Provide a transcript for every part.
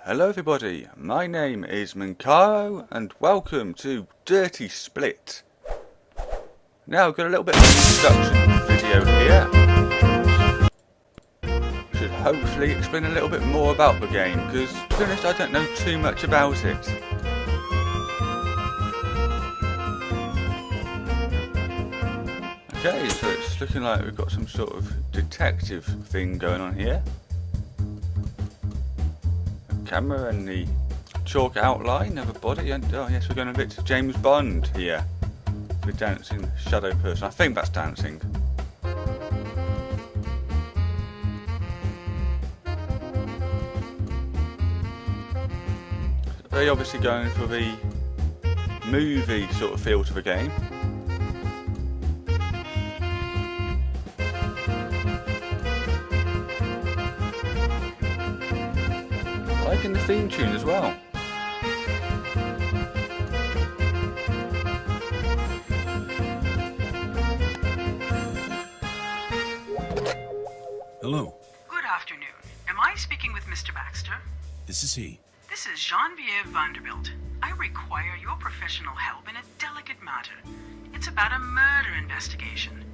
Hello everybody, my name is Minkaro and welcome to Dirty Split. Now I've got a little bit of an introduction video here. Should hopefully explain a little bit more about the game because to be honest I don't know too much about it. Okay, so it's looking like we've got some sort of detective thing going on here. Camera and the chalk outline of a body, and oh yes, we're going a bit James Bond here. The dancing shadow person. I think that's dancing. Very obviously going for the movie sort of feel to the game. Liking the theme tune as well. Hello. Good afternoon. Am I speaking with Mr. Baxter? This is he. This is Genevieve Vanderbilt. I require your professional help in a delicate matter. It's about a murder investigation.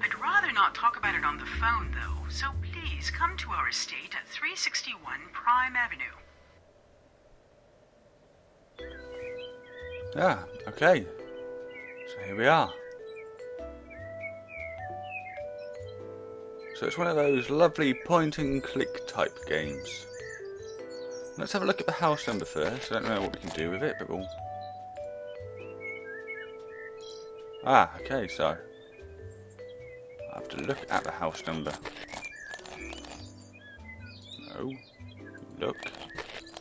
I'd rather not talk about it on the phone, though, so please come to our estate at 361 Prime Avenue. Ah, okay. So here we are. So it's one of those lovely point and click type games. Let's have a look at the house number first. I don't know what we can do with it, but we'll... Ah, okay, so... I have to look at the house number. No. Look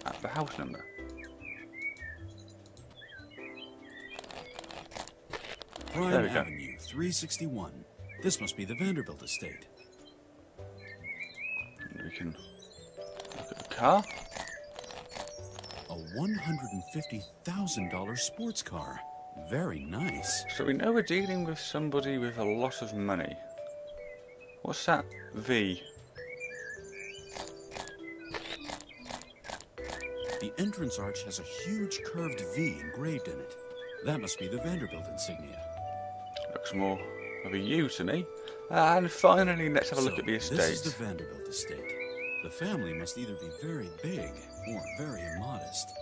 at the house number. Prime Avenue, 361. This must be the Vanderbilt estate. And we can look at the car. A $150,000 sports car. Very nice. So we know we're dealing with somebody with a lot of money. What's that V? The entrance arch has a huge curved V engraved in it. That must be the Vanderbilt insignia. Looks more of a U to me. And finally, let's have a look at the estate. This is the Vanderbilt estate. The family must either be very big or very immodest.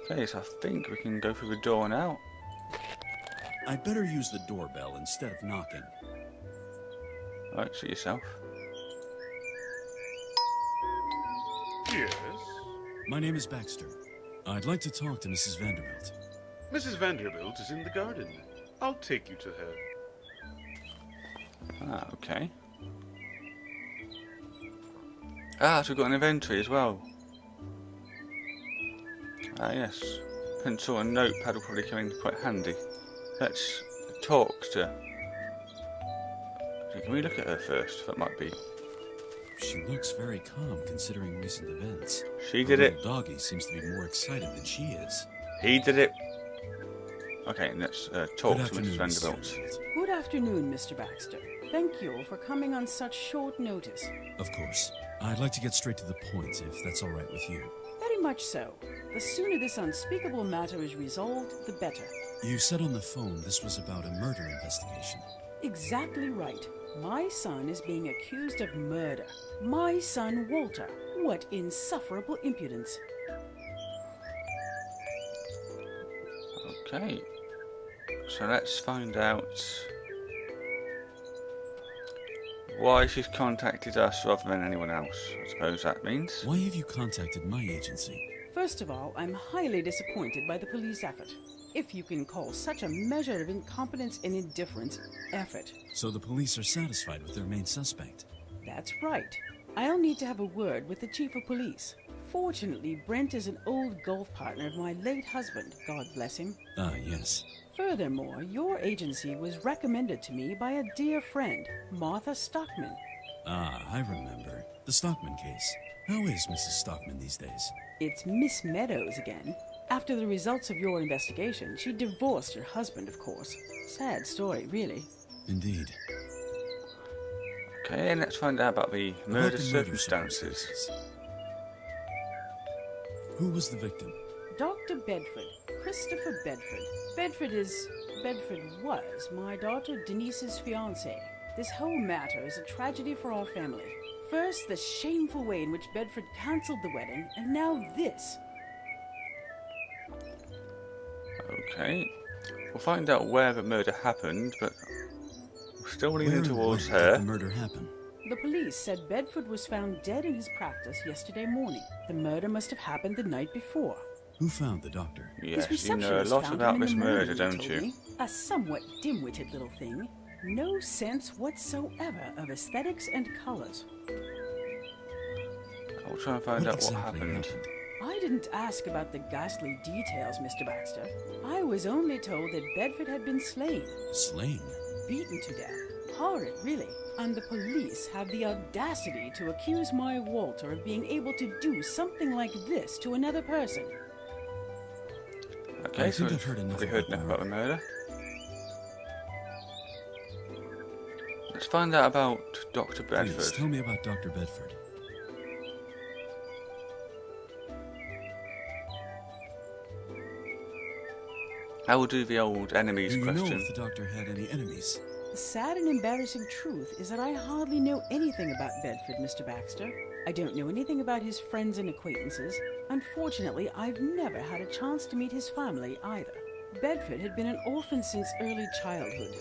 Okay, so I think we can go through the door now. I'd better use the doorbell instead of knocking. Right, see yourself. Yes? My name is Baxter. I'd like to talk to Mrs. Vanderbilt. Mrs. Vanderbilt is in the garden. I'll take you to her. Ah, okay. Ah, so we've got an inventory as well. Ah, yes. Pencil and notepad will probably come in quite handy. Let's talk to... Can we look at her first? That might be... She looks very calm considering recent events. She did Her it. little doggy seems to be more excited than she is. He did it. Okay, let's talk Good to Mrs. afternoon, Vanderbilt. Mrs. Vanderbilt. Good afternoon, Mr. Baxter. Thank you for coming on such short notice. Of course. I'd like to get straight to the point, if that's all right with you. Very much so. The sooner this unspeakable matter is resolved, the better. You said on the phone this was about a murder investigation. Exactly right. My son is being accused of murder. My son, Walter. What insufferable impudence. Okay. So let's find out why she's contacted us rather than anyone else. I suppose that means. Why have you contacted my agency? First of all, I'm highly disappointed by the police effort. If you can call such a measure of incompetence and indifference effort. So the police are satisfied with their main suspect? That's right. I'll need to have a word with the chief of police. Fortunately, Brent is an old golf partner of my late husband, God bless him. Ah, yes. Furthermore, your agency was recommended to me by a dear friend, Martha Stockman. Ah, I remember. The Stockman case. How is Mrs. Stockman these days? It's Miss Meadows again. After the results of your investigation, she divorced her husband, of course. Sad story, really. Indeed. Okay, and let's find out about the murder circumstances. Who was the victim? Dr. Bedford, Christopher Bedford. Bedford was my daughter Denise's fiancé. This whole matter is a tragedy for our family. First, the shameful way in which Bedford cancelled the wedding, and now this. Okay. We'll find out where the murder happened, but we're still leaning Where towards and when her. did the murder happen? The police said Bedford was found dead in his practice yesterday morning. The murder must have happened the night before. Who found the doctor? Yes, His you know a receptionist lot found about him in this the morning, murder, he don't told you? me. A somewhat dim-witted little thing. No sense whatsoever of aesthetics and colors. I'll try and find What out what exactly happened. I didn't ask about the ghastly details, Mr. Baxter. I was only told that Bedford had been slain, Slain? beaten to death. Horrid, really. And the police have the audacity to accuse my Walter of being able to do something like this to another person. Okay, I so think I've heard enough we heard about the enough about the murder. Let's find out about Dr. Please, Bedford. tell me about Dr. Bedford. I will do the old enemies Do you know question. if the doctor had any enemies? The sad and embarrassing truth is that I hardly know anything about Bedford, Mr. Baxter. I don't know anything about his friends and acquaintances. Unfortunately, I've never had a chance to meet his family either. Bedford had been an orphan since early childhood.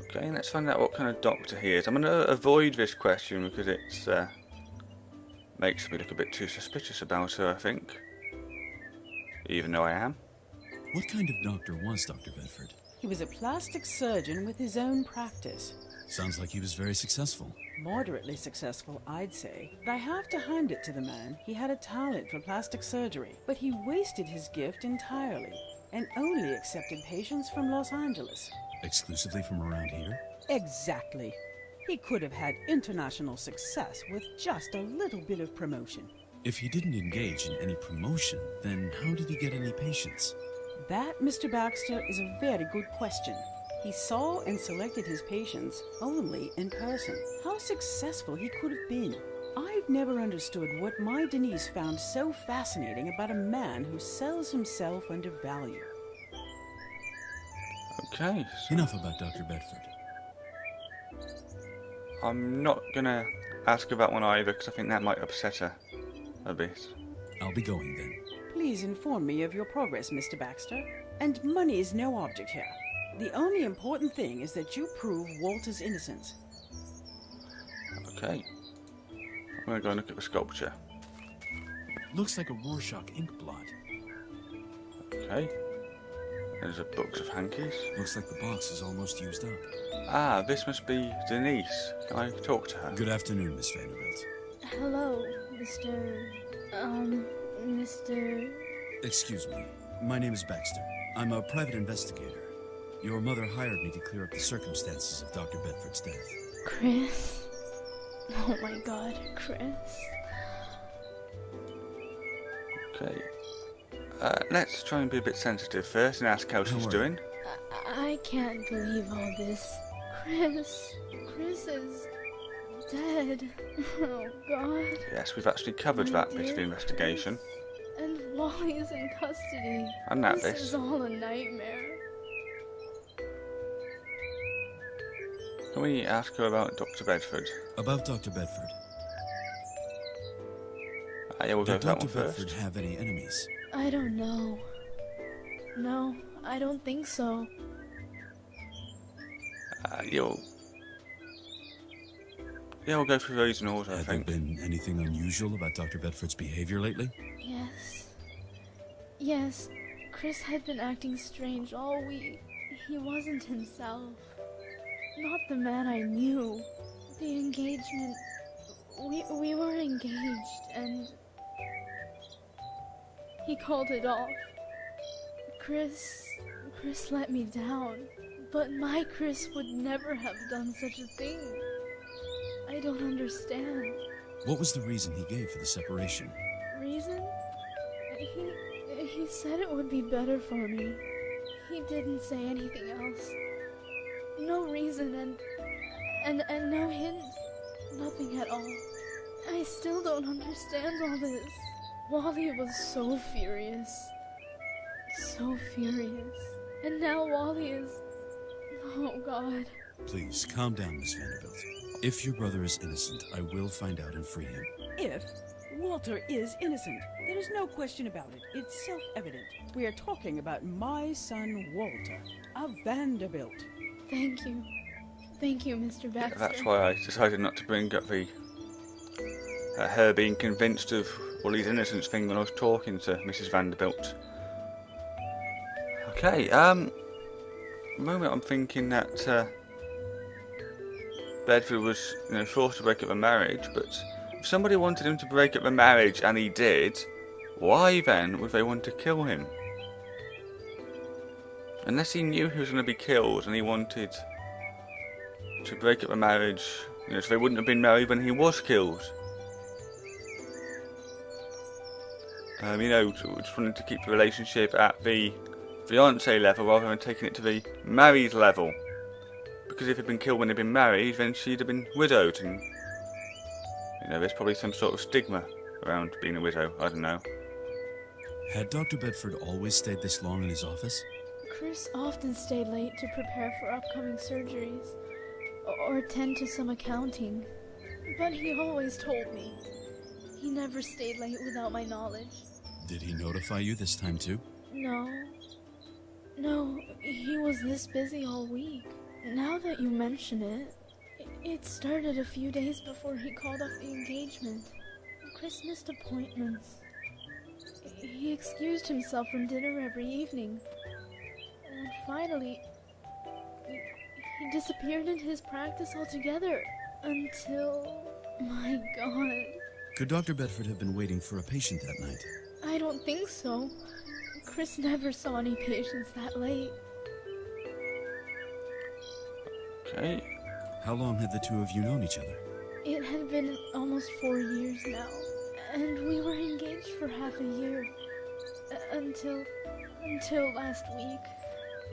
Okay, let's find out what kind of doctor he is. I'm going to avoid this question because it's makes me look a bit too suspicious about her, I think. Even though I am. What kind of doctor was Dr. Bedford? He was a plastic surgeon with his own practice. Sounds like he was very successful. Moderately successful, I'd say. But I have to hand it to the man. He had a talent for plastic surgery, but he wasted his gift entirely and only accepted patients from Los Angeles. Exclusively from around here? Exactly. He could have had international success with just a little bit of promotion. If he didn't engage in any promotion, then how did he get any patients? That, Mr. Baxter, is a very good question. He saw and selected his patients only in person. How successful he could have been. I've never understood what my Denise found so fascinating about a man who sells himself under value. Okay, so Enough about Dr. Bedford. I'm not going to ask about one either because I think that might upset her a bit. I'll be going then. Please inform me of your progress, Mr. Baxter. And money is no object here. The only important thing is that you prove Walter's innocence. Okay. I'm going to go and look at the sculpture. Looks like a Rorschach ink blot. Okay. There's a box of hankies. Looks like the box is almost used up. Ah, this must be Denise. Can I talk to her? Good afternoon, Miss Vanderbilt. Hello, Mr. Excuse me. My name is Baxter. I'm a private investigator. Your mother hired me to clear up the circumstances of Dr. Bedford's death. Chris. Oh my god, Chris. Okay. Let's try and be a bit sensitive first and ask how she's are you? doing. I can't believe all this. Chris is dead. Oh god. Yes, we've actually covered My that bit of the dear investigation. Chris. And Wally's in custody. And that This bit. is all a nightmare. Can we ask her about Dr. Bedford? About Dr. Bedford. Yeah, we'll go Did for that Dr. one Bedford first. have any enemies? I don't know. No, I don't think so. Yeah, we'll go through those in order, I Have there think. been anything unusual about Dr. Bedford's behavior lately? Yes, Chris had been acting strange all week. He wasn't himself. Not the man I knew. The engagement... We were engaged, and... he called it off. Chris let me down. But my Chris would never have done such a thing. I don't understand. What was the reason he gave for the separation? Reason? He said it would be better for me. He didn't say anything else. No reason and no hint. Nothing at all. I still don't understand all this. Wally was so furious. So furious. And now Wally is... Oh, God. Please, calm down, Miss Vanderbilt. If your brother is innocent, I will find out and free him. If Walter is innocent, there is no question about it. It's self-evident. We are talking about my son Walter, a Vanderbilt. Thank you. Thank you, Mr. Baxter. That's why I decided not to bring up the her being convinced of Wally's innocence thing when I was talking to Mrs. Vanderbilt. Okay, the moment I'm thinking that Bedford was, forced to break up the marriage, but if somebody wanted him to break up the marriage and he did, why then would they want to kill him? Unless he knew he was going to be killed and he wanted to break up the marriage, so they wouldn't have been married when he was killed. Just wanted to keep the relationship at the fiancé level rather than taking it to the married level. Because if he'd been killed when he'd been married, then she'd have been widowed, and there's probably some sort of stigma around being a widow. I don't know. Had Dr. Bedford always stayed this long in his office? Chris often stayed late to prepare for upcoming surgeries, or tend to some accounting. But he always told me. He never stayed late without my knowledge. Did he notify you this time too? No, he was this busy all week. Now that you mention it, it started a few days before he called off the engagement. Chris missed appointments. He excused himself from dinner every evening. And finally, he disappeared into his practice altogether until... My God. Could Dr. Bedford have been waiting for a patient that night? I don't think so. Chris never saw any patients that late. Okay. How long had the two of you known each other? It had been almost 4 years now, and we were engaged for half a year. Until last week.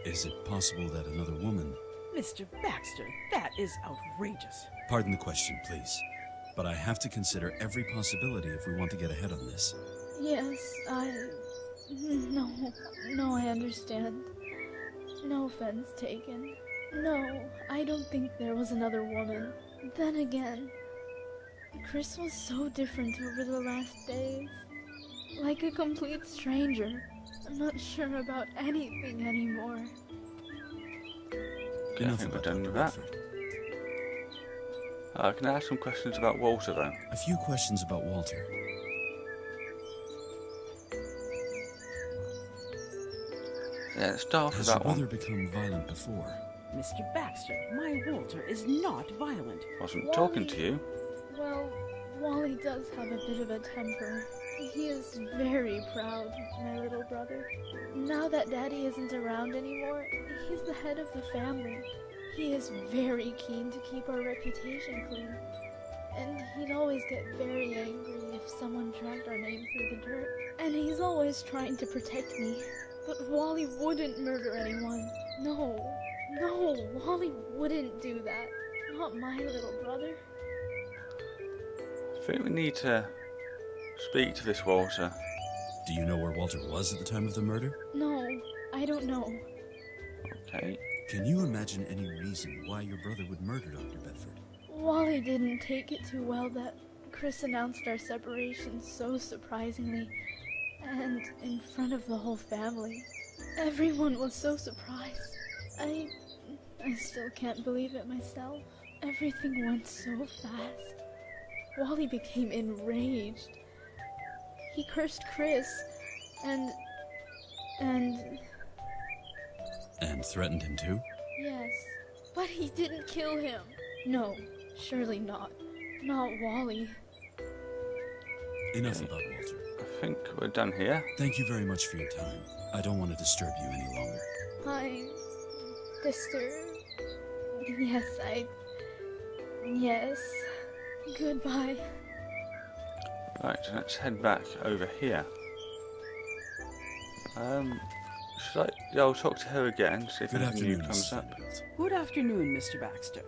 Is it possible that another woman... Mr. Baxter, that is outrageous. Pardon the question, please. But I have to consider every possibility if we want to get ahead on this. Yes, No, I understand. No offense taken. No, I don't think there was another woman. Then again, Chris was so different over the last days. Like a complete stranger. I'm not sure about anything anymore. Okay, I think we're done with that. Can I ask some questions about Walter, though? A few questions about Walter. Yeah, let's start off with Has your that one. brother become violent before? Mr. Baxter, my Walter is not violent. Wasn't talking to you. Well, Wally does have a bit of a temper. He is very proud, my little brother. Now that Daddy isn't around anymore, he's the head of the family. He is very keen to keep our reputation clean. And he'd always get very angry if someone dragged our name through the dirt. And he's always trying to protect me. But Wally wouldn't murder anyone. No, Wally wouldn't do that. Not my little brother. I think we need to speak to this Walter. Do you know where Walter was at the time of the murder? No, I don't know. Okay. Can you imagine any reason why your brother would murder Dr. Bedford? Wally didn't take it too well that Chris announced our separation so surprisingly, and in front of the whole family. Everyone was so surprised. I still can't believe it myself. Everything went so fast. Wally became enraged. He cursed Chris, and threatened him too? yes, but he didn't kill him. No, surely not. Not Wally. Enough about Walter. I think we're done here. Thank you very much for your time. I don't want to disturb you any longer. I'm disturbed. Yes. Goodbye. Right, so let's head back over here. I'll talk to her again, see if Good anything new afternoon, comes Mrs. up. Vanderbilt. Good afternoon, Mr. Baxter.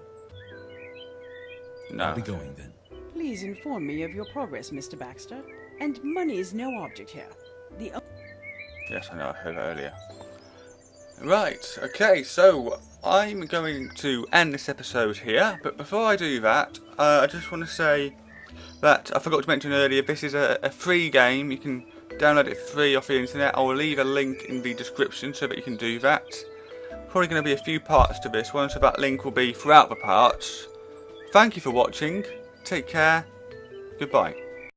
No. I'll be going then. Please inform me of your progress, Mr. Baxter. And money is no object here. The Yes, I know, I heard earlier. Right, okay, so I'm going to end this episode here, but before I do that, I just want to say that I forgot to mention earlier, this is a free game. You can download it free off the internet. I will leave a link in the description so that you can do that. Probably going to be a few parts to this one, so that link will be throughout the parts. Thank you for watching, take care, goodbye.